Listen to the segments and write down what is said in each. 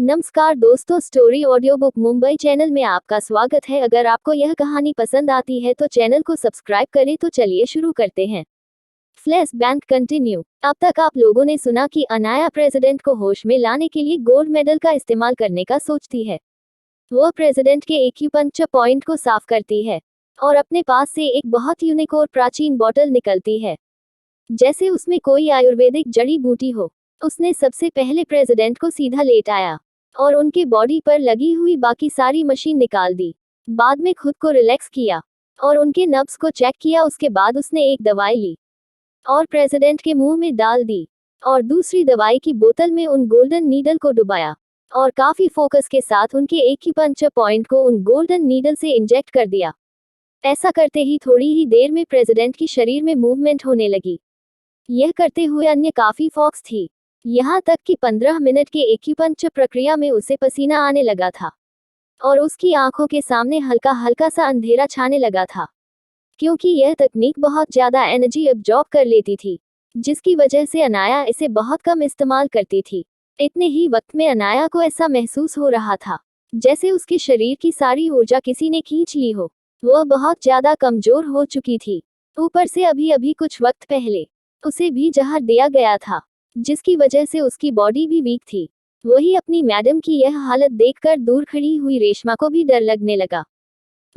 नमस्कार दोस्तों, story audio book Mumbai channel में आपका स्वागत है। अगर आपको यह कहानी पसंद आती है तो चैनल को सब्सक्राइब करें। तो चलिए शुरू करते हैं। Flash bank continue. अब तक आप लोगों ने सुना कि अनाया प्रेसिडेंट को होश में लाने के लिए गोल्ड मेडल का इस्तेमाल करने का सोचती है। वह प्रेसिडेंट के एक्यूपंक्चर पॉइंट को साफ करती है और अपने पास से एक बहुत यूनिक और प्राचीन बोतल निकलती है, जैसे उसमें कोई आयुर्वेदिक जड़ी बूटी हो। उसने सबसे पहले प्रेसिडेंट को सीधा लेटाया और उनके बॉडी पर लगी हुई बाकी सारी मशीन निकाल दी। बाद में खुद को रिलैक्स किया और उनके नब्ज को चेक किया। उसके बाद उसने एक दवाई ली और प्रेसिडेंट के मुंह में डाल दी और दूसरी दवाई की बोतल में उन गोल्डन नीडल को डुबाया और काफी फोकस के साथ उनके एक्यूपंक्चर पॉइंट को उन गोल्डन नीडल से इंजेक्ट कर दिया। ऐसा करते ही थोड़ी ही देर में प्रेसिडेंट की शरीर में मूवमेंट होने लगी। यह करते हुए अन्य काफी फॉक्स थी, यहाँ तक कि 15 मिनट के एक्यूपंक्चर प्रक्रिया में उसे पसीना आने लगा था और उसकी आंखों के सामने हल्का हल्का सा अंधेरा छाने लगा था, क्योंकि यह तकनीक बहुत ज्यादा एनर्जी अब्जॉर्ब कर लेती थी, जिसकी वजह से अनाया इसे बहुत कम इस्तेमाल करती थी। इतने ही वक्त में अनाया को ऐसा महसूस हो रहा था जैसे उसके शरीर की सारी ऊर्जा किसी ने खींच ली हो। वह बहुत ज्यादा कमजोर हो चुकी थी। ऊपर से अभी अभी कुछ वक्त पहले उसे भी जहर दिया गया था, जिसकी वजह से उसकी बॉडी भी वीक थी। वही अपनी मैडम की यह हालत देखकर दूर खड़ी हुई रेशमा को भी डर लगने लगा।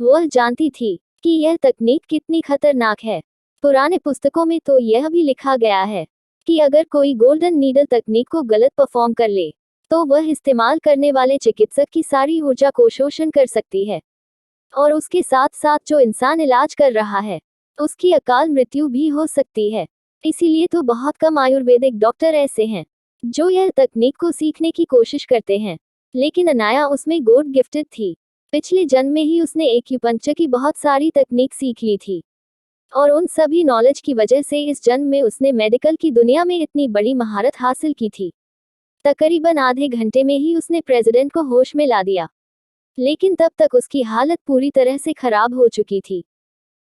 वह जानती थी कि यह तकनीक कितनी खतरनाक है। पुराने पुस्तकों में तो यह भी लिखा गया है कि अगर कोई गोल्डन नीडल तकनीक को गलत परफॉर्म कर ले तो वह इस्तेमाल करने वाले चिकित्सक की सारी ऊर्जा को शोषण कर सकती है और उसके साथ साथ जो इंसान इलाज कर रहा है उसकी अकाल मृत्यु भी हो सकती है। इसीलिए तो बहुत कम आयुर्वेदिक डॉक्टर ऐसे हैं जो यह तकनीक को सीखने की कोशिश करते हैं, लेकिन अनाया उसमें गॉड गिफ्टेड थी। पिछले जन्म में ही उसने एक्यूपंक्चर की बहुत सारी तकनीक सीख ली थी और उन सभी नॉलेज की वजह से इस जन्म में उसने मेडिकल की दुनिया में इतनी बड़ी महारत हासिल की थी। तकरीबन आधे घंटे में ही उसने प्रेसिडेंट को होश में ला दिया, लेकिन तब तक उसकी हालत पूरी तरह से खराब हो चुकी थी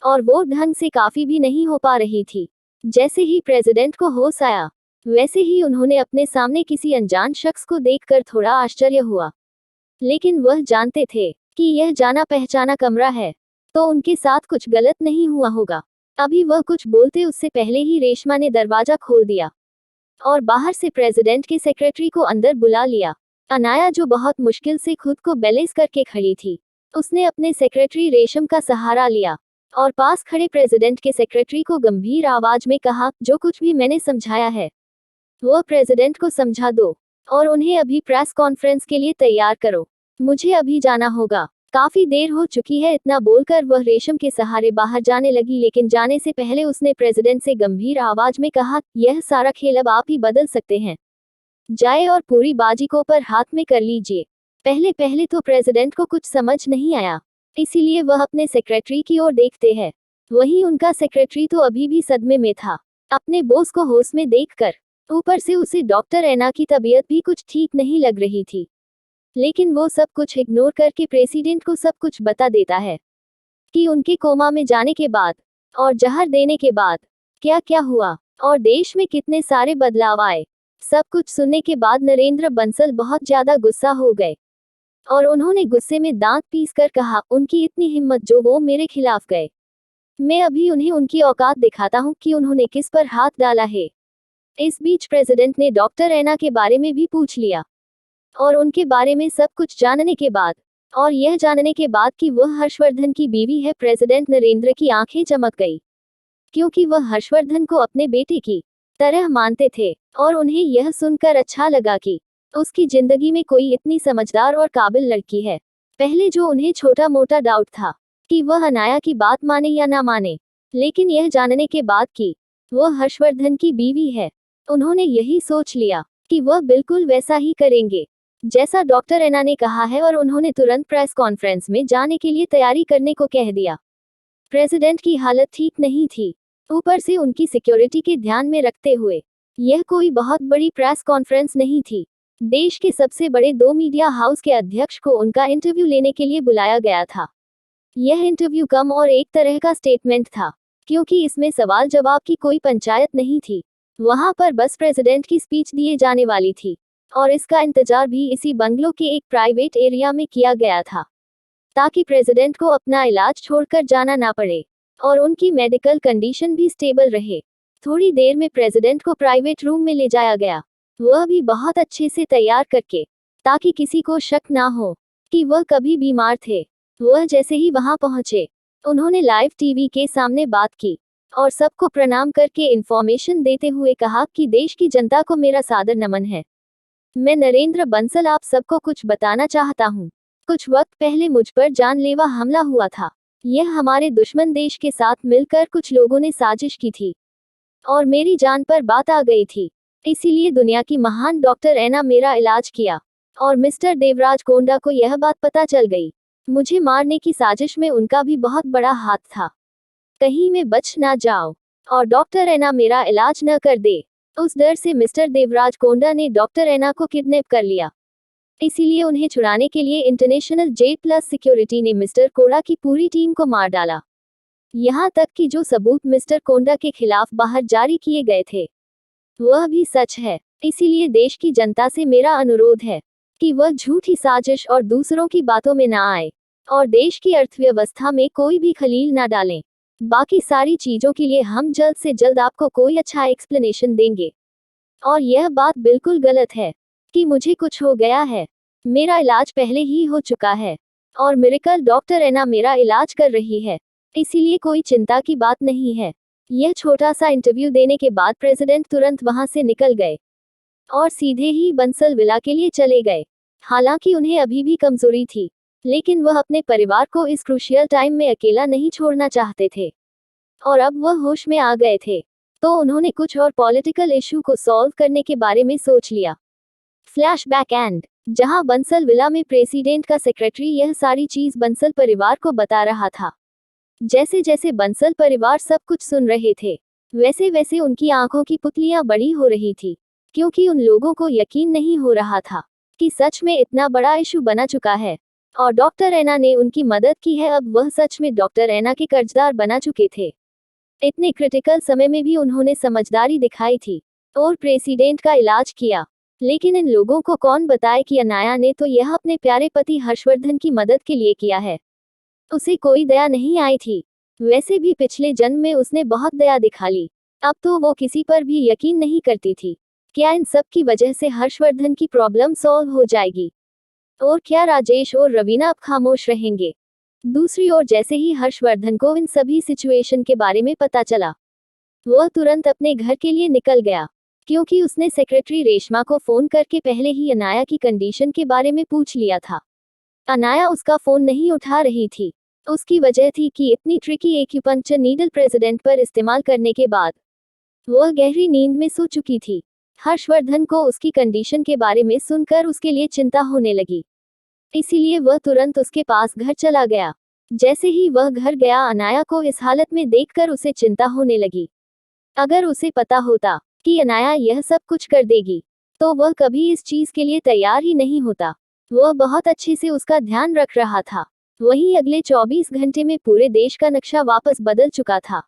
और वो ढंग से काफी भी नहीं हो पा रही थी। जैसे ही प्रेसिडेंट को होश आया, वैसे ही उन्होंने अपने सामने किसी अनजान शख्स को देखकर थोड़ा आश्चर्य हुआ, लेकिन वह जानते थे कि यह जाना पहचाना कमरा है, तो उनके साथ कुछ गलत नहीं हुआ होगा। अभी वह कुछ बोलते उससे पहले ही रेशमा ने दरवाजा खोल दिया और बाहर से प्रेसिडेंट के सेक्रेटरी को अंदर बुला लिया। अनाया, जो बहुत मुश्किल से खुद को बैलेंस करके खड़ी थी, उसने अपने सेक्रेटरी रेशम का सहारा लिया और पास खड़े प्रेसिडेंट के सेक्रेटरी को गंभीर आवाज में कहा, जो कुछ भी मैंने समझाया है वह प्रेसिडेंट को समझा दो और उन्हें अभी प्रेस कॉन्फ्रेंस के लिए तैयार करो। मुझे अभी जाना होगा, काफी देर हो चुकी है। इतना बोलकर वह रेशम के सहारे बाहर जाने लगी, लेकिन जाने से पहले उसने प्रेसिडेंट से गंभीर आवाज में कहा, यह सारा खेल अब आप ही बदल सकते हैं। जाए और पूरी बाजी को पर हाथ में कर लीजिए। पहले पहले तो प्रेसिडेंट को कुछ समझ नहीं आया, इसीलिए वह अपने सेक्रेटरी की ओर देखते हैं। वहीं उनका सेक्रेटरी तो अभी भी सदमे में था अपने बॉस को होश में देखकर। ऊपर से उसे डॉक्टर एना की तबीयत भी कुछ ठीक नहीं लग रही थी, लेकिन वो सब कुछ इग्नोर करके प्रेसिडेंट को सब कुछ बता देता है कि उनके कोमा में जाने के बाद और जहर देने के बाद क्या क्या हुआ और देश में कितने सारे बदलाव आए। सब कुछ सुनने के बाद नरेंद्र बंसल बहुत ज्यादा गुस्सा हो गए और उन्होंने गुस्से में दांत पीस कर कहा, उनकी इतनी हिम्मत जो वो मेरे खिलाफ गए। मैं अभी उन्हें उनकी औकात दिखाता हूँ कि उन्होंने किस पर हाथ डाला है। इस बीच प्रेसिडेंट ने डॉक्टर एना के बारे में भी पूछ लिया और उनके बारे में सब कुछ जानने के बाद और यह जानने के बाद कि वह हर्षवर्धन की बीवी है, प्रेसिडेंट नरेंद्र की आंखें चमक गई, क्योंकि वह हर्षवर्धन को अपने बेटे की तरह मानते थे और उन्हें यह सुनकर अच्छा लगा कि उसकी जिंदगी में कोई इतनी समझदार और काबिल लड़की है। पहले जो उन्हें छोटा मोटा डाउट था कि वह अनाया की बात माने या ना माने, लेकिन यह जानने के बाद कि वह हर्षवर्धन की बीवी है, उन्होंने यही सोच लिया कि वह बिल्कुल वैसा ही करेंगे जैसा डॉक्टर एना ने कहा है और उन्होंने तुरंत प्रेस कॉन्फ्रेंस में जाने के लिए तैयारी करने को कह दिया। प्रेसिडेंट की हालत ठीक नहीं थी, ऊपर से उनकी सिक्योरिटी के ध्यान में रखते हुए यह कोई बहुत बड़ी प्रेस कॉन्फ्रेंस नहीं थी। देश के सबसे बड़े 2 मीडिया हाउस के अध्यक्ष को उनका इंटरव्यू लेने के लिए बुलाया गया था। यह इंटरव्यू कम और एक तरह का स्टेटमेंट था, क्योंकि इसमें सवाल जवाब की कोई पंचायत नहीं थी। वहां पर बस प्रेसिडेंट की स्पीच दिए जाने वाली थी और इसका इंतजार भी इसी बंगलो के एक प्राइवेट एरिया में किया गया था, ताकि प्रेसिडेंट को अपना इलाज छोड़कर जाना ना पड़े और उनकी मेडिकल कंडीशन भी स्टेबल रहे। थोड़ी देर में प्रेसिडेंट को प्राइवेट रूम में ले जाया गया, वह भी बहुत अच्छे से तैयार करके, ताकि किसी को शक ना हो कि वह कभी बीमार थे। वह जैसे ही वहां पहुंचे, उन्होंने लाइव टीवी के सामने बात की और सबको प्रणाम करके इन्फॉर्मेशन देते हुए कहा कि देश की जनता को मेरा सादर नमन है। मैं नरेंद्र बंसल आप सबको कुछ बताना चाहता हूँ। कुछ वक्त पहले मुझ पर जानलेवा हमला हुआ था। यह हमारे दुश्मन देश के साथ मिलकर कुछ लोगों ने साजिश की थी और मेरी जान पर बात आ गई थी। इसीलिए दुनिया की महान डॉक्टर एना मेरा इलाज किया और मिस्टर देवराज कोंडा को यह बात पता चल गई। मुझे मारने की साजिश में उनका भी बहुत बड़ा हाथ था। कहीं मैं बच ना जाऊं और डॉक्टर एना मेरा इलाज न कर दे, उस डर से मिस्टर देवराज कोंडा ने डॉक्टर एना को किडनैप कर लिया। इसीलिए उन्हें छुड़ाने के लिए इंटरनेशनल जेट प्लस सिक्योरिटी ने मिस्टर कोंडा की पूरी टीम को मार डाला। यहाँ तक कि जो सबूत मिस्टर कोंडा के खिलाफ बाहर जारी किए गए थे, वह भी सच है। इसीलिए देश की जनता से मेरा अनुरोध है कि वह झूठी साजिश और दूसरों की बातों में ना आए और देश की अर्थव्यवस्था में कोई भी खलील ना डालें। बाकी सारी चीजों के लिए हम जल्द से जल्द आपको कोई अच्छा एक्सप्लेनेशन देंगे। और यह बात बिल्कुल गलत है कि मुझे कुछ हो गया है। मेरा इलाज पहले ही हो चुका है और मिरेकल डॉक्टर एना मेरा इलाज कर रही है, इसीलिए कोई चिंता की बात नहीं है। यह छोटा सा इंटरव्यू देने के बाद प्रेसिडेंट तुरंत वहां से निकल गए और सीधे ही बंसल विला के लिए चले गए। हालांकि उन्हें अभी भी कमजोरी थी, लेकिन वह अपने परिवार को इस क्रूशियल टाइम में अकेला नहीं छोड़ना चाहते थे और अब वह होश में आ गए थे, तो उन्होंने कुछ और पॉलिटिकल इशू को सॉल्व करने के बारे में सोच लिया। फ्लैशबैक एंड, जहां बंसल विला में प्रेसिडेंट का सेक्रेटरी यह सारी चीज बंसल परिवार को बता रहा था। जैसे जैसे बंसल परिवार सब कुछ सुन रहे थे, वैसे वैसे उनकी आंखों की पुतलियां बड़ी हो रही थी, क्योंकि उन लोगों को यकीन नहीं हो रहा था कि सच में इतना बड़ा इशू बना चुका है और डॉक्टर एना ने उनकी मदद की है। अब वह सच में डॉक्टर एना के कर्जदार बना चुके थे। इतने क्रिटिकल समय में भी उन्होंने समझदारी दिखाई थी और प्रेसिडेंट का इलाज किया। लेकिन इन लोगों को कौन बताए कि अनाया ने तो यह अपने प्यारे पति हर्षवर्धन की मदद के लिए किया है। उसे कोई दया नहीं आई थी। वैसे भी पिछले जन्म में उसने बहुत दया दिखा ली, अब तो वो किसी पर भी यकीन नहीं करती थी। क्या इन सब की वजह से हर्षवर्धन की प्रॉब्लम सॉल्व हो जाएगी? और क्या राजेश और रवीना अब खामोश रहेंगे? दूसरी ओर जैसे ही हर्षवर्धन को इन सभी सिचुएशन के बारे में पता चला, वह तुरंत अपने घर के लिए निकल गया, क्योंकि उसने सेक्रेटरी रेशमा को फोन करके पहले ही अनाया की कंडीशन के बारे में पूछ लिया था। अनाया उसका फोन नहीं उठा रही थी। उसकी वजह थी कि इतनी ट्रिकी एक्यूपंक्चर नीडल प्रेसिडेंट पर इस्तेमाल करने के बाद वह गहरी नींद में सो चुकी थी। हर्षवर्धन को उसकी कंडीशन के बारे में सुनकर उसके लिए चिंता होने लगी, इसीलिए वह तुरंत उसके पास घर चला गया। जैसे ही वह घर गया, अनाया को इस हालत में देखकर उसे चिंता होने लगी। अगर उसे पता होता कि अनाया यह सब कुछ कर देगी, तो वह कभी इस चीज के लिए तैयार ही नहीं होता। वह बहुत अच्छे से उसका ध्यान रख रहा था। वहीं अगले 24 घंटे में पूरे देश का नक्शा वापस बदल चुका था।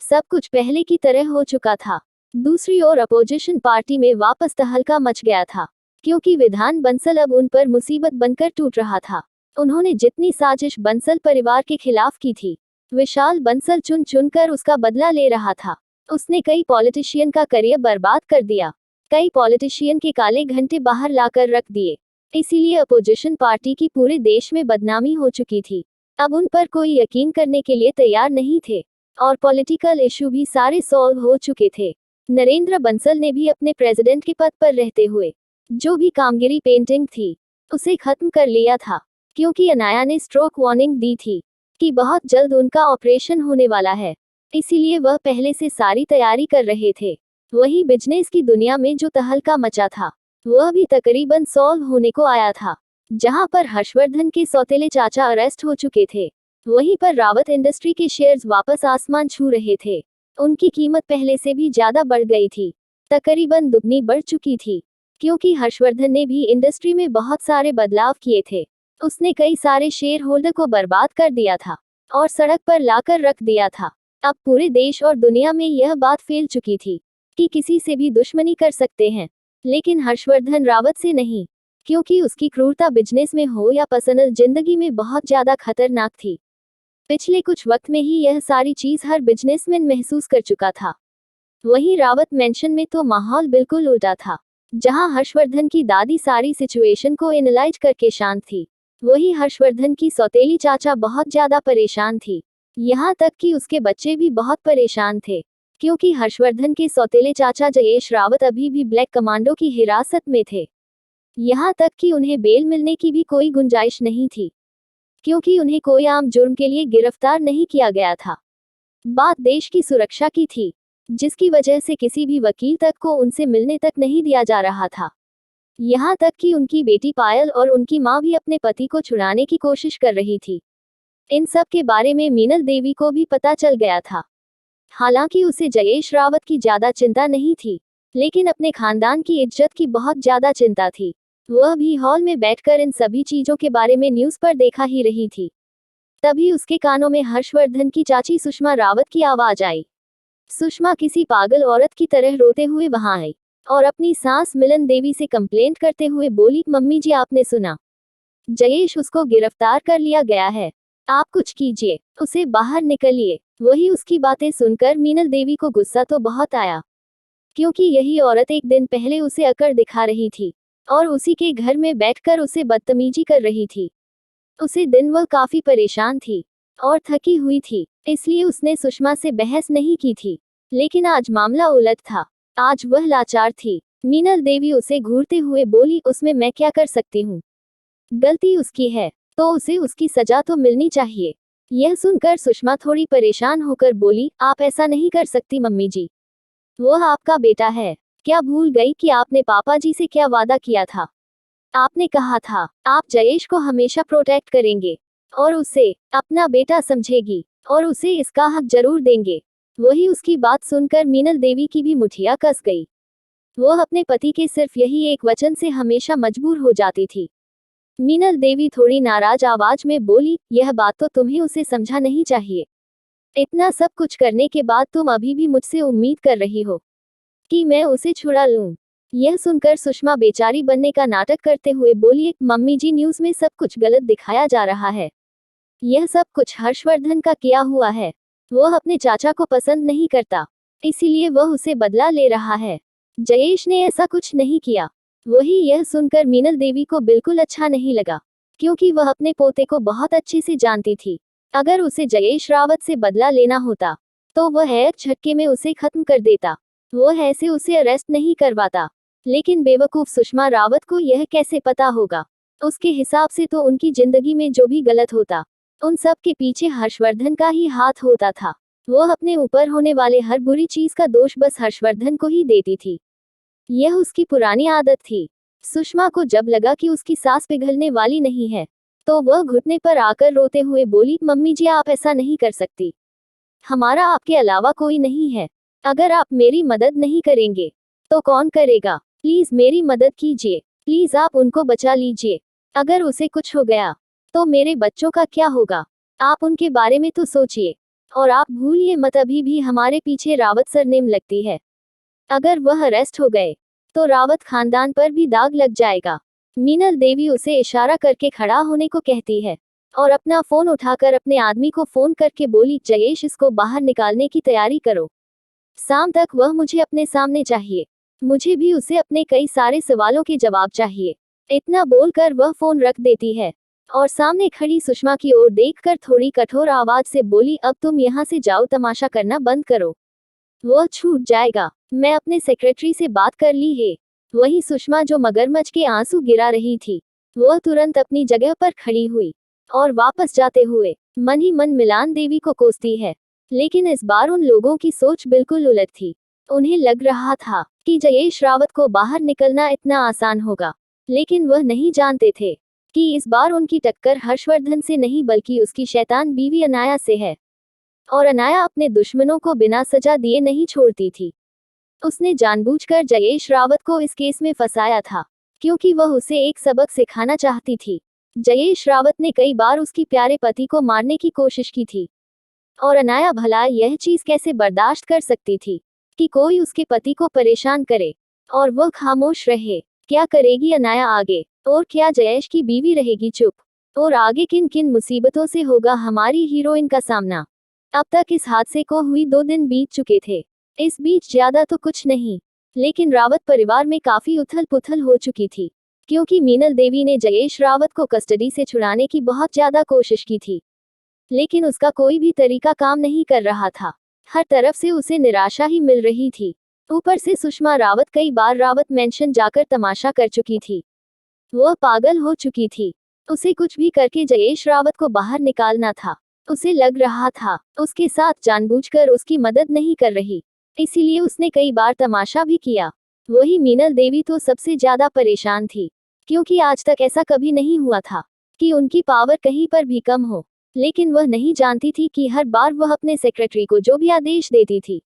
सब कुछ पहले की तरह हो चुका था। दूसरी ओर अपोजिशन पार्टी में वापस तहलका मच गया था, क्योंकि विधान बंसल अब उन पर मुसीबत बनकर टूट रहा था। उन्होंने जितनी साजिश बंसल परिवार के खिलाफ की थी, विशाल बंसल चुन चुनकर उसका बदला ले रहा था। उसने कई पॉलिटिशियन का करियर बर्बाद कर दिया, कई पॉलिटिशियन के काले घंटे बाहर लाकर रख दिए। इसीलिए अपोजिशन पार्टी की पूरे देश में बदनामी हो चुकी थी। अब उन पर कोई यकीन करने के लिए तैयार नहीं थे और पॉलिटिकल इशू भी सारे सॉल्व हो चुके थे। नरेंद्र बंसल ने भी अपने प्रेसिडेंट के पद पर रहते हुए जो भी कामगिरी पेंटिंग थी, उसे खत्म कर लिया था, क्योंकि अनाया ने स्ट्रोक वार्निंग दी थी कि बहुत जल्द उनका ऑपरेशन होने वाला है। इसीलिए वह पहले से सारी तैयारी कर रहे थे। वही बिजनेस की दुनिया में जो तहलका मचा था, वह भी तकरीबन सॉल्व होने को आया था। जहां पर हर्षवर्धन के सौतेले चाचा अरेस्ट हो चुके थे, वहीं पर रावत इंडस्ट्री के शेयर्स वापस आसमान छू रहे थे। उनकी कीमत पहले से भी ज्यादा बढ़ गई थी, तकरीबन दुगनी बढ़ चुकी थी, क्योंकि हर्षवर्धन ने भी इंडस्ट्री में बहुत सारे बदलाव किए थे। उसने कई सारे शेयर होल्डर को बर्बाद कर दिया था और सड़क पर लाकर रख दिया था। अब पूरे देश और दुनिया में यह बात फैल चुकी थी कि किसी से भी दुश्मनी कर सकते हैं। लेकिन हर्षवर्धन रावत से नहीं, क्योंकि उसकी क्रूरता बिजनेस में हो या पर्सनल जिंदगी में बहुत ज्यादा खतरनाक थी। पिछले कुछ वक्त में ही यह सारी चीज हर बिजनेसमैन महसूस कर चुका था। वहीं रावत मेंशन में तो माहौल बिल्कुल उल्टा था। जहां हर्षवर्धन की दादी सारी सिचुएशन को एनालाइज करके शांत थी, वहीं हर्षवर्धन की सौतेली चाचा बहुत ज्यादा परेशान थी। यहाँ तक कि उसके बच्चे भी बहुत परेशान थे, क्योंकि हर्षवर्धन के सौतेले चाचा जयेश रावत अभी भी ब्लैक कमांडो की हिरासत में थे। यहाँ तक कि उन्हें बेल मिलने की भी कोई गुंजाइश नहीं थी, क्योंकि उन्हें कोई आम जुर्म के लिए गिरफ्तार नहीं किया गया था। बात देश की सुरक्षा की थी, जिसकी वजह से किसी भी वकील तक को उनसे मिलने तक नहीं दिया जा रहा था। यहाँ तक कि उनकी बेटी पायल और उनकी मां भी अपने पति को छुड़ाने की कोशिश कर रही थी। इन सब के बारे में मीनल देवी को भी पता चल गया था। हालांकि उसे जयेश रावत की ज्यादा चिंता नहीं थी, लेकिन अपने खानदान की इज्जत की बहुत ज्यादा चिंता थी। वह भी हॉल में बैठकर इन सभी चीजों के बारे में न्यूज पर देखा ही रही थी। तभी उसके कानों में हर्षवर्धन की चाची सुषमा रावत की आवाज आई। सुषमा किसी पागल औरत की तरह रोते हुए वहां आई और अपनी सास मिलन देवी से कंप्लेंट करते हुए बोली, मम्मी जी आपने सुना, जयेश उसको गिरफ्तार कर लिया गया है, आप कुछ कीजिए, उसे बाहर निकलिए। वही उसकी बातें सुनकर मीनल देवी को गुस्सा तो बहुत आया, क्योंकि यही औरत एक दिन पहले उसे अकड़ दिखा रही थी और उसी के घर में बैठकर उसे बदतमीजी कर रही थी। उसे दिन वह काफी परेशान थी और थकी हुई थी, इसलिए उसने सुषमा से बहस नहीं की थी। लेकिन आज मामला उलट था। आज वह लाचार थी। मीनल देवी उसे घूरते हुए बोली, उसमें मैं क्या कर सकती हूँ, गलती उसकी है तो उसे उसकी सजा तो मिलनी चाहिए। यह सुनकर सुषमा थोड़ी परेशान होकर बोली, आप ऐसा नहीं कर सकती मम्मी जी, वह आपका बेटा है। क्या भूल गई कि आपने पापा जी से क्या वादा किया था? आपने कहा था आप जयेश को हमेशा प्रोटेक्ट करेंगे और उसे अपना बेटा समझेगी और उसे इसका हक जरूर देंगे। वही उसकी बात सुनकर मीनल देवी की भी मुठिया कस गई। वह अपने पति के सिर्फ यही एक वचन से हमेशा मजबूर हो जाती थी। मीनल देवी थोड़ी नाराज आवाज में बोली, यह बात तो तुम्हें उसे समझा नहीं चाहिए। इतना सब कुछ करने के बाद तुम अभी भी मुझसे उम्मीद कर रही हो कि मैं उसे छुड़ा लूं। यह सुनकर सुषमा बेचारी बनने का नाटक करते हुए बोली, मम्मी जी न्यूज में सब कुछ गलत दिखाया जा रहा है। यह सब कुछ हर्षवर्धन का किया हुआ है। वह अपने चाचा को पसंद नहीं करता, इसीलिए वह उसे बदला ले रहा है। जयेश ने ऐसा कुछ नहीं किया। वही यह सुनकर मीनल देवी को बिल्कुल अच्छा नहीं लगा, क्योंकि वह अपने पोते को बहुत अच्छे से जानती थी। अगर उसे जयेश रावत से बदला लेना होता तो वह एक झटके में उसे खत्म कर देता। वह ऐसे उसे अरेस्ट नहीं करवाता। लेकिन बेवकूफ सुषमा रावत को यह कैसे पता होगा? उसके हिसाब से तो उनकी जिंदगी में जो भी गलत होता, उन सब के पीछे हर्षवर्धन का ही हाथ होता था। वह अपने ऊपर होने वाले हर बुरी चीज का दोष बस हर्षवर्धन को ही देती थी। यह उसकी पुरानी आदत थी। सुषमा को जब लगा कि उसकी सांस पिघलने वाली नहीं है, तो वह घुटने पर आकर रोते हुए बोली, मम्मी जी आप ऐसा नहीं कर सकती। हमारा आपके अलावा कोई नहीं है। अगर आप मेरी मदद नहीं करेंगे तो कौन करेगा? प्लीज मेरी मदद कीजिए। प्लीज आप उनको बचा लीजिए। अगर उसे कुछ हो गया तो मेरे बच्चों का क्या होगा? आप उनके बारे में तो सोचिए। और आप भूलिए मत, अभी भी हमारे पीछे रावत सरनेम लगती है। अगर वह अरेस्ट हो गए तो रावत खानदान पर भी दाग लग जाएगा। मीनल देवी उसे इशारा करके खड़ा होने को कहती है और अपना फोन उठाकर अपने आदमी को फोन करके बोली, जयेश इसको बाहर निकालने की तैयारी करो। शाम तक वह मुझे अपने सामने चाहिए। मुझे भी उसे अपने कई सारे सवालों के जवाब चाहिए। इतना बोलकर वह फोन रख देती है और सामने खड़ी सुषमा की ओर देखकर थोड़ी कठोर आवाज से बोली, अब तुम यहाँ से जाओ, तमाशा करना बंद करो। वह छूट जाएगा। मैं अपने सेक्रेटरी से बात कर ली है। वही सुषमा जो मगरमच्छ के आंसू गिरा रही थी, वह तुरंत अपनी जगह पर खड़ी हुई और वापस जाते हुए मन ही मन मिलान देवी को कोसती है। लेकिन इस बार उन लोगों की सोच बिल्कुल उलट थी। उन्हें लग रहा था कि जयेश रावत को बाहर निकलना इतना आसान होगा, लेकिन वह नहीं जानते थे कि इस बार उनकी टक्कर हर्षवर्धन से नहीं बल्कि उसकी शैतान बीवी अनाया से है। और अनाया अपने दुश्मनों को बिना सजा दिए नहीं छोड़ती थी। उसने जानबूझकर जयेश रावत को इस केस में फंसाया था, क्योंकि वह उसे एक सबक सिखाना चाहती थी। जयेश रावत ने कई बार उसकी प्यारे पति को मारने की कोशिश की थी, और अनाया भला यह चीज कैसे बर्दाश्त कर सकती थी कि कोई उसके पति को परेशान करे। और वो खामोश रहे। क्या करेगी अनाया आगे? और क्या जयेश की बीवी रहेगी चुप? और आगे किन किन मुसीबतों से होगा हमारी हीरोइन का सामना? अब तक इस हादसे को हुई 2 दिन बीत चुके थे। इस बीच ज्यादा तो कुछ नहीं, लेकिन रावत परिवार में काफी उथल पुथल हो चुकी थी, क्योंकि मीनल देवी ने जयेश रावत को कस्टडी से छुड़ाने की बहुत ज्यादा कोशिश की थी, लेकिन उसका कोई भी तरीका काम नहीं कर रहा था। हर तरफ से उसे निराशा ही मिल रही थी। ऊपर से सुषमा रावत कई बार रावत मेंशन जाकर तमाशा कर चुकी थी। वह पागल हो चुकी थी। उसे कुछ भी करके जयेश रावत को बाहर निकालना था। उसे लग रहा था उसके साथ जानबूझकर उसकी मदद नहीं कर रही, इसीलिए उसने कई बार तमाशा भी किया। वही मीनल देवी तो सबसे ज्यादा परेशान थी, क्योंकि आज तक ऐसा कभी नहीं हुआ था कि उनकी पावर कहीं पर भी कम हो। लेकिन वह नहीं जानती थी कि हर बार वह अपने सेक्रेटरी को जो भी आदेश देती थी,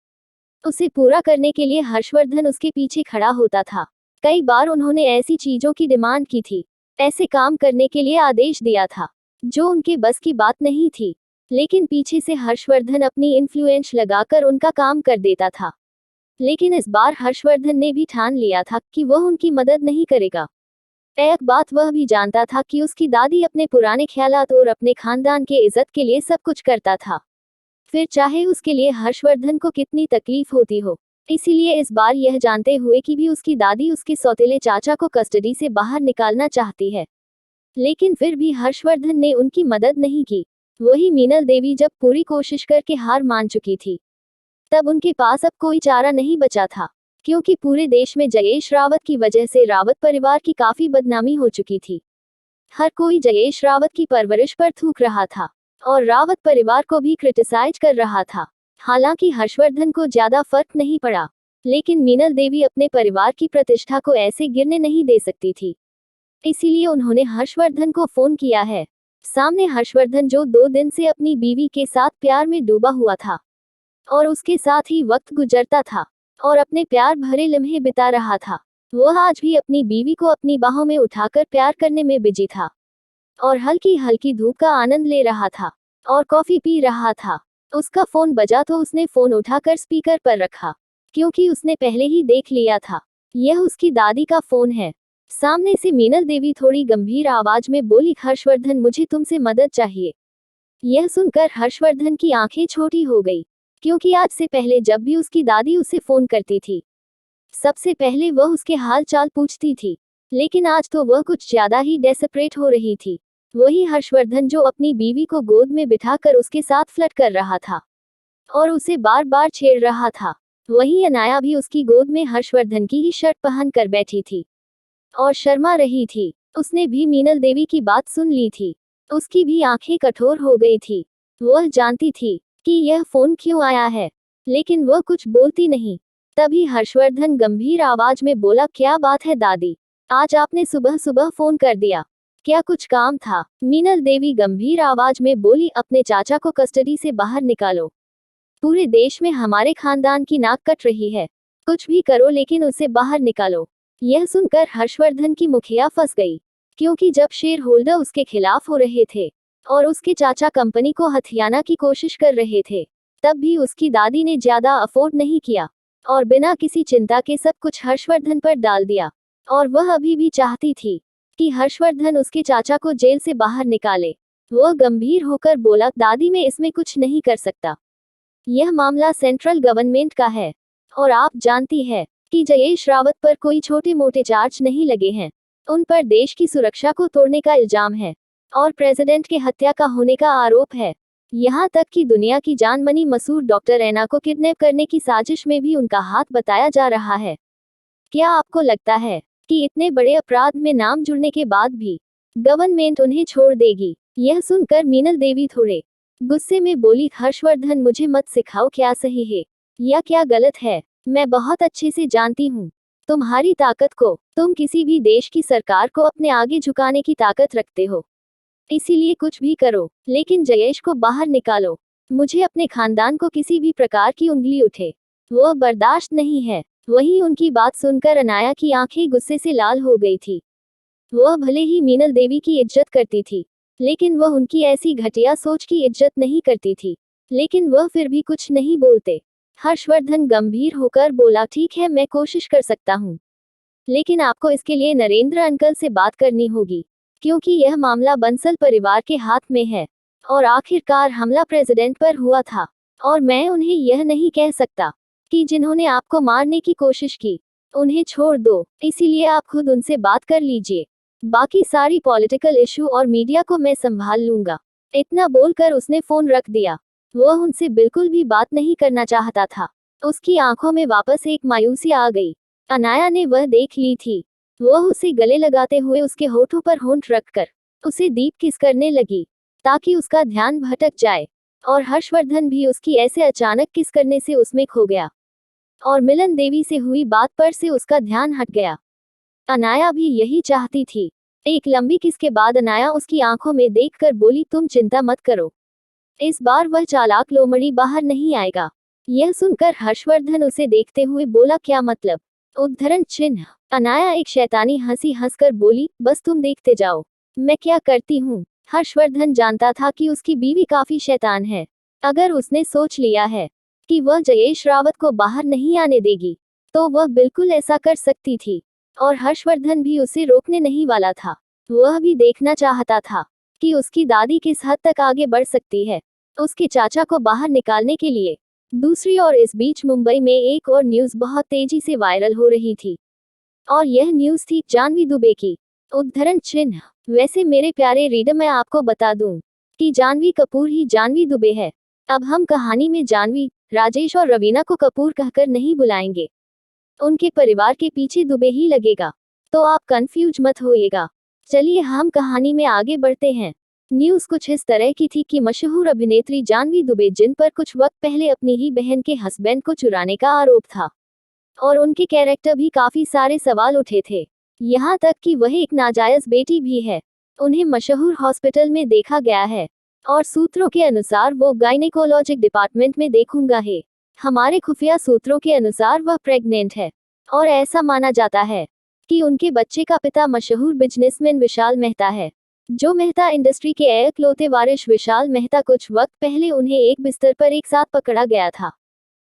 उसे पूरा करने के लिए हर्षवर्धन उसके पीछे खड़ा होता था। कई बार उन्होंने ऐसी चीजों की डिमांड की थी, ऐसे काम करने के लिए आदेश दिया था जो उनके बस की बात नहीं थी, लेकिन पीछे से हर्षवर्धन अपनी इन्फ्लुएंस लगाकर उनका काम कर देता था। लेकिन इस बार हर्षवर्धन ने भी ठान लिया था कि वह उनकी मदद नहीं करेगा। एक बात वह भी जानता था कि उसकी दादी अपने पुराने ख्यालात और अपने खानदान के इज्जत के लिए सब कुछ करता था, फिर चाहे उसके लिए हर्षवर्धन को कितनी तकलीफ होती हो। इसीलिए इस बार यह जानते हुए कि भी उसकी दादी उसके सौतेले चाचा को कस्टडी से बाहर निकालना चाहती है, लेकिन फिर भी हर्षवर्धन ने उनकी मदद नहीं की। वही मीनल देवी जब पूरी कोशिश करके हार मान चुकी थी, तब उनके पास अब कोई चारा नहीं बचा था, क्योंकि पूरे देश में जयेश रावत की वजह से रावत परिवार की काफी बदनामी हो चुकी थी। हर कोई जयेश रावत की परवरिश पर थूक रहा था और रावत परिवार को भी क्रिटिसाइज कर रहा था। हालांकि हर्षवर्धन को ज्यादा फर्क नहीं पड़ा, लेकिन मीनल देवी अपने परिवार की प्रतिष्ठा को ऐसे गिरने नहीं दे सकती थी, इसीलिए उन्होंने हर्षवर्धन को फोन किया है। सामने हर्षवर्धन जो 2 दिन से अपनी बीवी के साथ प्यार में डूबा हुआ था और उसके साथ ही वक्त गुजरता था और अपने प्यार भरे लम्हे बिता रहा था। वह आज भी अपनी बीवी को अपनी बाहों में उठाकर प्यार करने में बिजी था और हल्की हल्की धूप का आनंद ले रहा था और कॉफी पी रहा था। उसका फोन बजा तो उसने फोन उठाकर स्पीकर पर रखा, क्योंकि उसने पहले ही देख लिया था यह उसकी दादी का फोन है। सामने से मीनल देवी थोड़ी गंभीर आवाज में बोली, हर्षवर्धन मुझे तुमसे मदद चाहिए। यह सुनकर हर्षवर्धन की आंखें छोटी हो गई, क्योंकि आज से पहले जब भी उसकी दादी उसे फोन करती थी, सबसे पहले वह उसके हाल चाल पूछती थी, लेकिन आज तो वह कुछ ज्यादा ही डेस्परेट हो रही थी। वही हर्षवर्धन जो अपनी बीवी को गोद में बिठाकर उसके साथ फ्लर्ट कर रहा था और उसे बार बार छेड़ रहा था। वही अनाया भी उसकी गोद में हर्षवर्धन की ही शर्ट पहन कर बैठी थी और शर्मा रही थी। उसने भी मीनल देवी की बात सुन ली थी। उसकी भी आंखें कठोर हो गई थी। वह जानती थी कि यह फोन क्यों आया है, लेकिन वह कुछ बोलती नहीं। तभी हर्षवर्धन गंभीर आवाज में बोला, क्या बात है दादी, आज आपने सुबह सुबह फोन कर दिया, क्या कुछ काम था? मीनल देवी गंभीर आवाज में बोली, अपने चाचा को कस्टडी से बाहर निकालो। पूरे देश में हमारे खानदान की नाक कट रही है, कुछ भी करो लेकिन उसे बाहर निकालो। यह सुनकर हर्षवर्धन की मुखिया फंस गई, क्योंकि जब शेयर होल्डर उसके खिलाफ हो रहे थे और उसके चाचा कंपनी को हथियाना की कोशिश कर रहे थे, तब भी उसकी दादी ने ज्यादा अफोर्ड नहीं किया और बिना किसी चिंता के सब कुछ हर्षवर्धन पर डाल दिया। और वह अभी भी चाहती थी कि हर्षवर्धन उसके चाचा को जेल से बाहर निकाले। वह गंभीर होकर बोला, दादी मैं इसमें कुछ नहीं कर सकता, यह मामला सेंट्रल गवर्नमेंट का है और आप जानती है कि जयेश रावत पर कोई छोटे मोटे चार्ज नहीं लगे हैं। उन पर देश की सुरक्षा को तोड़ने का इल्जाम है और प्रेसिडेंट के हत्या का होने का आरोप है। यहाँ तक कि दुनिया की जानमानी मशहूर डॉक्टर ऐना को किडनैप करने की साजिश में भी उनका हाथ बताया जा रहा है। क्या आपको लगता है कि इतने बड़े अपराध में नाम जुड़ने के बाद भी गवर्नमेंट उन्हें छोड़ देगी? यह सुनकर मीनल देवी थोड़े गुस्से में बोली, हर्षवर्धन मुझे मत सिखाओ क्या सही है या क्या गलत है। मैं बहुत अच्छे से जानती हूँ तुम्हारी ताकत को। तुम किसी भी देश की सरकार को अपने आगे झुकाने की ताकत रखते हो, इसीलिए कुछ भी करो, लेकिन जयेश को बाहर निकालो। मुझे अपने खानदान को किसी भी प्रकार की उंगली उठे वो बर्दाश्त नहीं है। वहीं उनकी बात सुनकर अनाया की आंखें गुस्से से लाल हो गई थी। वह भले ही मीनल देवी की इज्जत करती थी, लेकिन वह उनकी ऐसी घटिया सोच की इज्जत नहीं करती थी। लेकिन वह फिर भी कुछ नहीं बोलते। हर्षवर्धन गंभीर होकर बोला, ठीक है मैं कोशिश कर सकता हूँ, लेकिन आपको इसके लिए नरेंद्र अंकल से बात करनी होगी, क्योंकि यह मामला बंसल परिवार के हाथ में है और आखिरकार हमला प्रेसिडेंट पर हुआ था। और मैं उन्हें यह नहीं कह सकता कि जिन्होंने आपको मारने की कोशिश की उन्हें छोड़ दो, इसीलिए आप खुद उनसे बात कर लीजिए। बाकी सारी पॉलिटिकल इशू और मीडिया को मैं संभाल लूंगा। इतना बोलकर उसने फोन रख दिया। वह उनसे बिल्कुल भी बात नहीं करना चाहता था। उसकी आंखों में वापस एक मायूसी आ गई। अनाया ने वह देख ली थी। वह उसे गले लगाते हुए उसके होठों पर होंठ रखकर उसे डीप किस करने लगी ताकि उसका ध्यान भटक जाए। और हर्षवर्धन भी उसकी ऐसे अचानक किस करने से उसमें खो गया और मिलन देवी से हुई बात पर से उसका ध्यान हट गया। अनाया भी यही चाहती थी। एक लंबी किस के बाद अनाया उसकी आंखों में देखकर बोली, तुम चिंता मत करो, इस बार वह चालाक लोमड़ी बाहर नहीं आएगा। यह सुनकर हर्षवर्धन उसे देखते हुए बोला, क्या मतलब? उद्धरण चिन्ह। अनाया एक शैतानी हंसी हंसकर बोली, बस तुम देखते जाओ मैं क्या करती हूँ। हर्षवर्धन जानता था कि उसकी बीवी काफी शैतान है। अगर उसने सोच लिया है कि वह जयेश रावत को बाहर नहीं आने देगी तो वह बिल्कुल ऐसा कर सकती थी और हर्षवर्धन भी उसे रोकने नहीं वाला था। वह भी देखना चाहता था कि उसकी दादी किस हद तक आगे बढ़ सकती है उसके चाचा को बाहर निकालने के लिए। दूसरी ओर इस बीच मुंबई में एक और न्यूज बहुत तेजी से वायरल हो रही थी और यह न्यूज थी जाह्नवी दुबे की। उद्धरण चिन्ह। वैसे मेरे प्यारे रीडर, मैं आपको बता दूं कि जाह्नवी कपूर ही जाह्नवी दुबे है। अब हम कहानी में जाह्नवी, राजेश और रवीना को कपूर कहकर नहीं बुलाएंगे। उनके परिवार के पीछे दुबे ही लगेगा, तो आप कंफ्यूज मत होइएगा। चलिए हम कहानी में आगे बढ़ते हैं। न्यूज कुछ इस तरह की थी कि मशहूर अभिनेत्री जाह्नवी दुबे, जिन पर कुछ वक्त पहले अपनी ही बहन के हस्बैंड को चुराने का आरोप था और उनके कैरेक्टर भी काफी सारे सवाल उठे थे, यहाँ तक कि वह एक नाजायज बेटी भी है। उन्हें मशहूर हॉस्पिटल में देखा गया है और सूत्रों के अनुसार वो गायनेकोलॉजिक डिपार्टमेंट में देखूंगा है। हमारे खुफिया सूत्रों के अनुसार वह प्रेग्नेंट है और ऐसा माना जाता है कि उनके बच्चे का पिता मशहूर बिजनेसमैन विशाल मेहता है। जो मेहता इंडस्ट्री के एकलौते वारिस विशाल मेहता कुछ वक्त पहले उन्हें एक बिस्तर पर एक साथ पकड़ा गया था।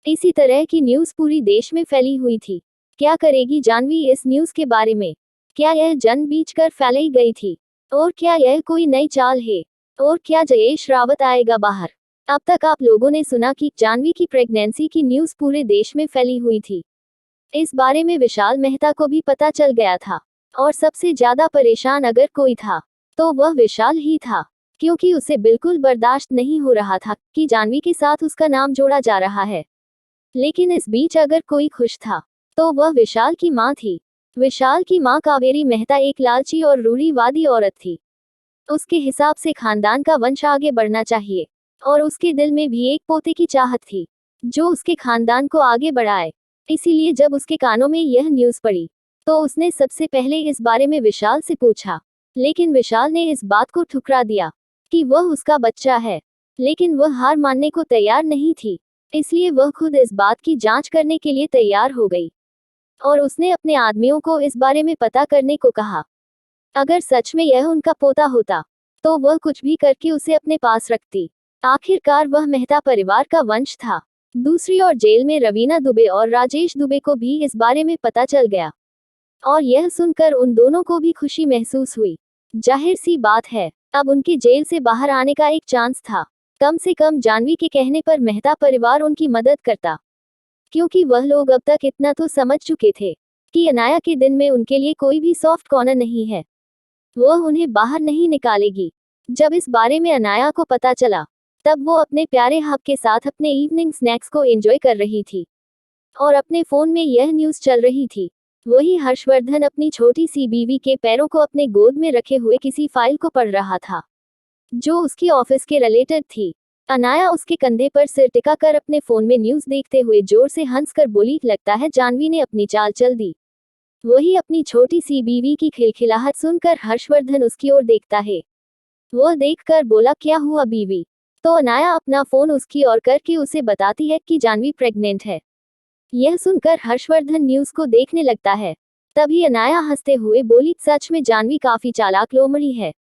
इसी तरह की न्यूज पूरी देश में फैली हुई थी। क्या करेगी जाह्नवी इस न्यूज के बारे में? क्या यह जानबूझकर फैलाई गई थी और क्या यह कोई नई चाल है और क्या जयेश रावत आएगा बाहर? अब तक आप लोगों ने सुना कि जाह्नवी की प्रेगनेंसी की न्यूज पूरे देश में फैली हुई थी। इस बारे में विशाल मेहता को भी पता चल गया था और सबसे ज्यादा परेशान अगर कोई था तो वह विशाल ही था, क्योंकि उसे बिल्कुल बर्दाश्त नहीं हो रहा था कि जाह्नवी के साथ उसका नाम जोड़ा जा रहा है। लेकिन इस बीच अगर कोई खुश था तो वह विशाल की मां थी। विशाल की मां कावेरी मेहता एक लालची और रूढ़िवादी औरत थी। उसके हिसाब से खानदान का वंश आगे बढ़ना चाहिए और उसके दिल में भी एक पोते की चाहत थी जो उसके खानदान को आगे बढ़ाए। इसीलिए जब उसके कानों में यह न्यूज पड़ी तो उसने सबसे पहले इस बारे में विशाल से पूछा, लेकिन विशाल ने इस बात को ठुकरा दिया कि वह उसका बच्चा है। लेकिन वह हार मानने को तैयार नहीं थी, इसलिए वह खुद इस बात की जांच करने के लिए तैयार हो गई और उसने अपने आदमियों को इस बारे में पता करने को कहा। अगर सच में यह उनका पोता होता तो वह कुछ भी करके उसे अपने पास रखती। आखिरकार वह मेहता परिवार का वंश था। दूसरी ओर जेल में रवीना दुबे और राजेश दुबे को भी इस बारे में पता चल गया और यह सुनकर उन दोनों को भी खुशी महसूस हुई। जाहिर सी बात है अब उनके जेल से बाहर आने का एक चांस था। कम से कम जाह्नवी के कहने पर मेहता परिवार उनकी मदद करता, क्योंकि वह लोग अब तक इतना तो समझ चुके थे कि अनाया के दिन में उनके लिए कोई भी सॉफ्ट कॉर्नर नहीं है। वह उन्हें बाहर नहीं निकालेगी। जब इस बारे में अनाया को पता चला तब वो अपने प्यारे हब के साथ अपने इवनिंग स्नैक्स को एंजॉय कर रही थी और अपने फोन में यह न्यूज चल रही थी। वही हर्षवर्धन अपनी छोटी सी बीवी के पैरों को अपने गोद में रखे हुए किसी फाइल को पढ़ रहा था जो उसकी ऑफिस के रिलेटेड थी। अनाया उसके कंधे पर सिर टिकाकर अपने फोन में न्यूज देखते हुए जोर से हंसकर बोली, लगता है जाह्नवी ने अपनी चाल चल दी। वही अपनी छोटी सी बीवी की खिलखिलाहट सुनकर हर्षवर्धन उसकी ओर देखता है। वह देखकर बोला, क्या हुआ बीवी? तो अनाया अपना फोन उसकी ओर करके उसे बताती है कि जाह्नवी प्रेग्नेंट है। यह सुनकर हर्षवर्धन न्यूज को देखने लगता है। तभी अनाया हंसते हुए बोली, सच में जाह्नवी काफी चालाक लोमड़ी है।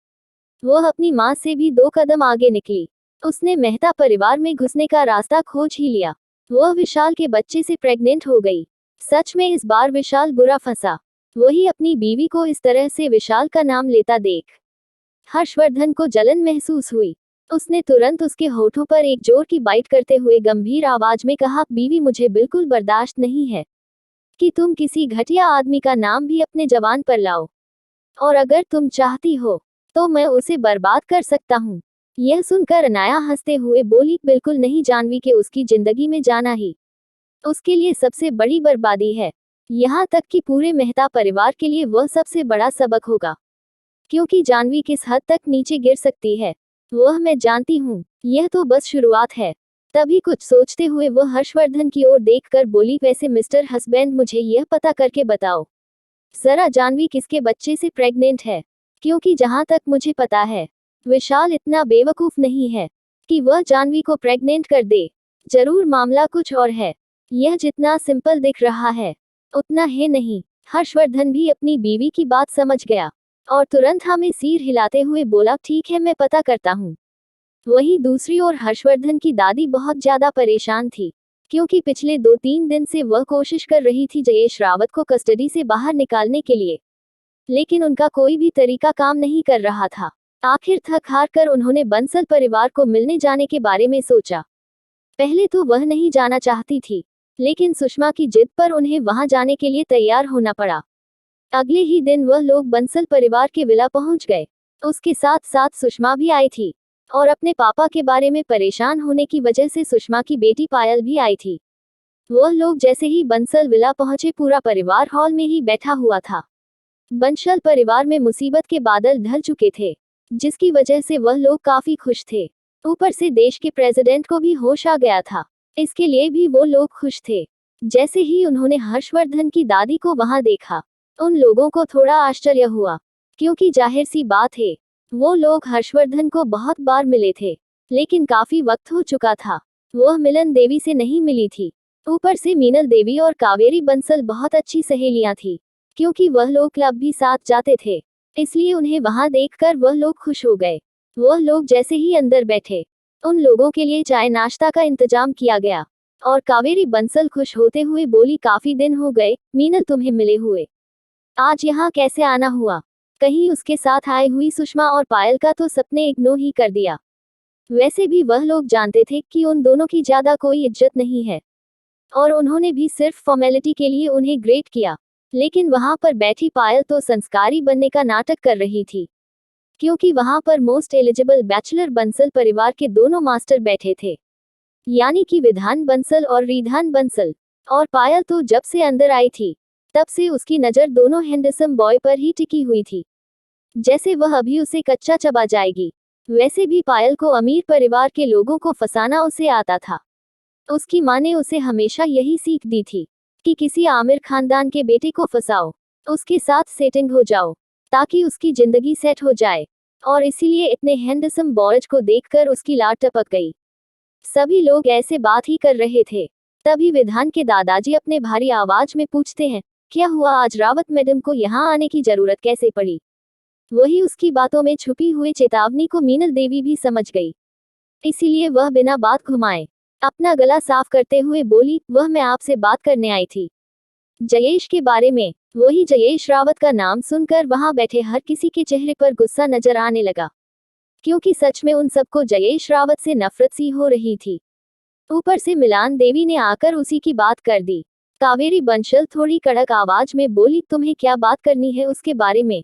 वह अपनी मां से भी 2 कदम आगे निकली। उसने मेहता परिवार में घुसने का रास्ता खोज ही लिया। वह विशाल के बच्चे से प्रेग्नेंट हो गई। सच में इस बार विशाल बुरा फंसा। वही अपनी बीवी को इस तरह से विशाल का नाम लेता देख हर्षवर्धन को जलन महसूस हुई। उसने तुरंत उसके होठों पर एक जोर की बाइट करते हुए गंभीर आवाज में कहा, बीवी, मुझे बिल्कुल बर्दाश्त नहीं है कि तुम किसी घटिया आदमी का नाम भी अपने जवान पर लाओ, और अगर तुम चाहती हो तो मैं उसे बर्बाद कर सकता हूँ। यह सुनकर अनाया हंसते हुए बोली, बिल्कुल नहीं जानवी, के उसकी जिंदगी में जाना ही उसके लिए सबसे बड़ी बर्बादी है। यहाँ तक कि पूरे मेहता परिवार के लिए वह सबसे बड़ा सबक होगा, क्योंकि जानवी किस हद तक नीचे गिर सकती है वह मैं जानती हूँ। यह तो बस शुरुआत है। तभी कुछ सोचते हुए वह हर्षवर्धन की ओर देखकर बोली, वैसे मिस्टर हस्बैंड, मुझे यह पता करके बताओ जरा, जानवी किसके बच्चे से प्रेग्नेंट है? क्योंकि जहां तक मुझे पता है, विशाल इतना बेवकूफ नहीं है कि वह जानवी को प्रेग्नेंट कर दे। जरूर मामला कुछ और है। यह जितना सिंपल दिख रहा है उतना है नहीं। हर्षवर्धन भी अपनी बीवी की बात समझ गया और तुरंत हमें सिर हिलाते हुए बोला, ठीक है, मैं पता करता हूँ। वहीं दूसरी ओर हर्षवर्धन की दादी बहुत ज्यादा परेशान थी, क्योंकि पिछले 2-3 दिन से वह कोशिश कर रही थी जयेश रावत को कस्टडी से बाहर निकालने के लिए, लेकिन उनका कोई भी तरीका काम नहीं कर रहा था। आखिर थक हार कर उन्होंने बंसल परिवार को मिलने जाने के बारे में सोचा। पहले तो वह नहीं जाना चाहती थी, लेकिन सुषमा की जिद पर उन्हें वहां जाने के लिए तैयार होना पड़ा। अगले ही दिन वह लोग बंसल परिवार के विला पहुंच गए। उसके साथ साथ सुषमा भी आई थी, और अपने पापा के बारे में परेशान होने की वजह से सुषमा की बेटी पायल भी आई थी। वह लोग जैसे ही बंसल विला पहुंचे, पूरा परिवार हॉल में ही बैठा हुआ था। बंसल परिवार में मुसीबत के बादल ढल चुके थे, जिसकी वजह से वह लोग काफी खुश थे। ऊपर से देश के प्रेसिडेंट को भी होश आ गया था, इसके लिए भी वो लोग खुश थे। जैसे ही उन्होंने हर्षवर्धन की दादी को वहां देखा, उन लोगों को थोड़ा आश्चर्य हुआ, क्योंकि जाहिर सी बात है, वो लोग हर्षवर्धन को बहुत बार मिले थे, लेकिन काफी वक्त हो चुका था। वह मिलन देवी से नहीं मिली थी। ऊपर से मीनल देवी और कावेरी बंसल बहुत अच्छी सहेलियां थी, क्योंकि वह लोग क्लब भी साथ जाते थे, इसलिए उन्हें वहां देखकर वह लोग खुश हो गए। वह लोग जैसे ही अंदर बैठे, उन लोगों के लिए चाय नाश्ता का इंतजाम किया गया, और कावेरी बंसल खुश होते हुए बोली, काफी दिन हो गए मीनल तुम्हें मिले हुए, आज यहाँ कैसे आना हुआ? कहीं उसके साथ आई हुई सुषमा और पायल का तो सपने इग्नोर ही कर दिया। वैसे भी वह लोग जानते थे कि उन दोनों की ज्यादा कोई इज्जत नहीं है, और उन्होंने भी सिर्फ फॉर्मेलिटी के लिए उन्हें ग्रेट किया। लेकिन वहां पर बैठी पायल तो संस्कारी बनने का नाटक कर रही थी, क्योंकि वहां पर मोस्ट एलिजिबल बैचलर बंसल परिवार के दोनों मास्टर बैठे थे, यानी कि विधान बंसल और रिधान बंसल। और पायल तो जब से अंदर आई थी, तब से उसकी नजर दोनों हैंडसम बॉय पर ही टिकी हुई थी, जैसे वह अभी उसे कच्चा चबा जाएगी। वैसे भी पायल को अमीर परिवार के लोगों को फंसाना उसे आता था। उसकी माँ ने उसे हमेशा यही सीख दी थी कि किसी आमिर खानदान के बेटे को फंसाओ, उसके साथ सेटिंग हो जाओ, ताकि उसकी जिंदगी सेट हो जाए। और इसीलिए इतने हैंडसम बॉयज को देखकर उसकी लाट टपक गई। सभी लोग ऐसे बात ही कर रहे थे, तभी विधान के दादाजी अपने भारी आवाज में पूछते हैं, क्या हुआ, आज रावत मैडम को यहाँ आने की जरूरत कैसे पड़ी? वही उसकी बातों में छुपी हुई चेतावनी को मीनल देवी भी समझ गई, इसीलिए वह बिना बात घुमाए अपना गला साफ करते हुए बोली, वह मैं आपसे बात करने आई थी, जयेश के बारे में। वही जयेश रावत का नाम सुनकर वहां बैठे हर किसी के चेहरे पर गुस्सा नजर आने लगा, क्योंकि सच में उन सबको जयेश रावत से नफरत सी हो रही थी। ऊपर से मिलान देवी ने आकर उसी की बात कर दी। कावेरी बंसल थोड़ी कड़क आवाज में बोली, तुम्हें क्या बात करनी है उसके बारे में?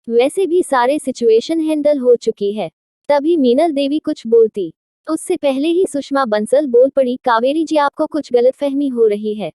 वैसे भी सारे सिचुएशन हैंडल हो चुकी है। तभी मीनल देवी कुछ बोलती, उससे पहले ही सुषमा बंसल बोल पड़ी, कावेरी जी, आपको कुछ गलतफहमी हो रही है।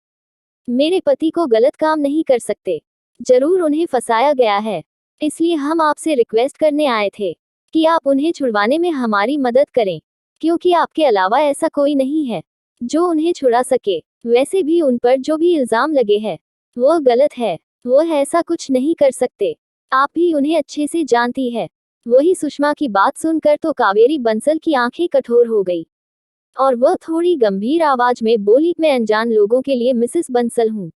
मेरे पति को गलत काम नहीं कर सकते, जरूर उन्हें फंसाया गया है, इसलिए हम आपसे रिक्वेस्ट करने आए थे कि आप उन्हें छुड़वाने में हमारी मदद करें, क्योंकि आपके अलावा ऐसा कोई नहीं है जो उन्हें छुड़ा सके। वैसे भी उन पर जो भी इल्जाम लगे हैं वो गलत है, वो ऐसा कुछ नहीं कर सकते, आप भी उन्हें अच्छे से जानती है। वही सुषमा की बात सुनकर तो कावेरी बंसल की आंखें कठोर हो गई, और वह थोड़ी गंभीर आवाज में बोली, मैं अनजान लोगों के लिए मिसेस बंसल हूँ,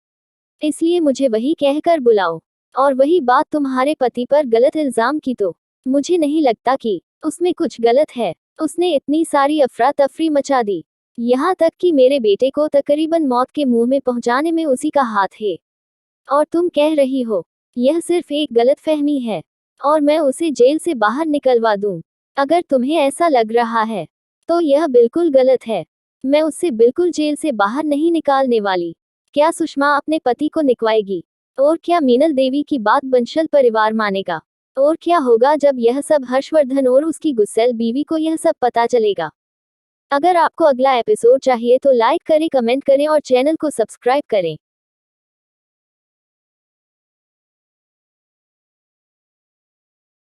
इसलिए मुझे वही कहकर बुलाओ। और वही बात तुम्हारे पति पर गलत इल्जाम की, तो मुझे नहीं लगता कि उसमें कुछ गलत है। उसने इतनी सारी अफरा तफरी मचा दी, यहाँ तक कि मेरे बेटे को तकरीबन मौत के मुंह में पहुंचाने में उसी का हाथ है। और तुम कह रही हो यह सिर्फ एक गलतफहमी है और मैं उसे जेल से बाहर निकलवा दूं। अगर तुम्हें ऐसा लग रहा है तो यह बिल्कुल गलत है। मैं उससे बिल्कुल जेल से बाहर नहीं निकालने वाली। क्या सुषमा अपने पति को निकलवाएगी? और क्या मीनल देवी की बात बंसल परिवार मानेगा? और क्या होगा जब यह सब हर्षवर्धन और उसकी गुस्सैल बीवी को यह सब पता चलेगा? अगर आपको अगला एपिसोड चाहिए तो लाइक करें, कमेंट करें और चैनल को सब्सक्राइब करें।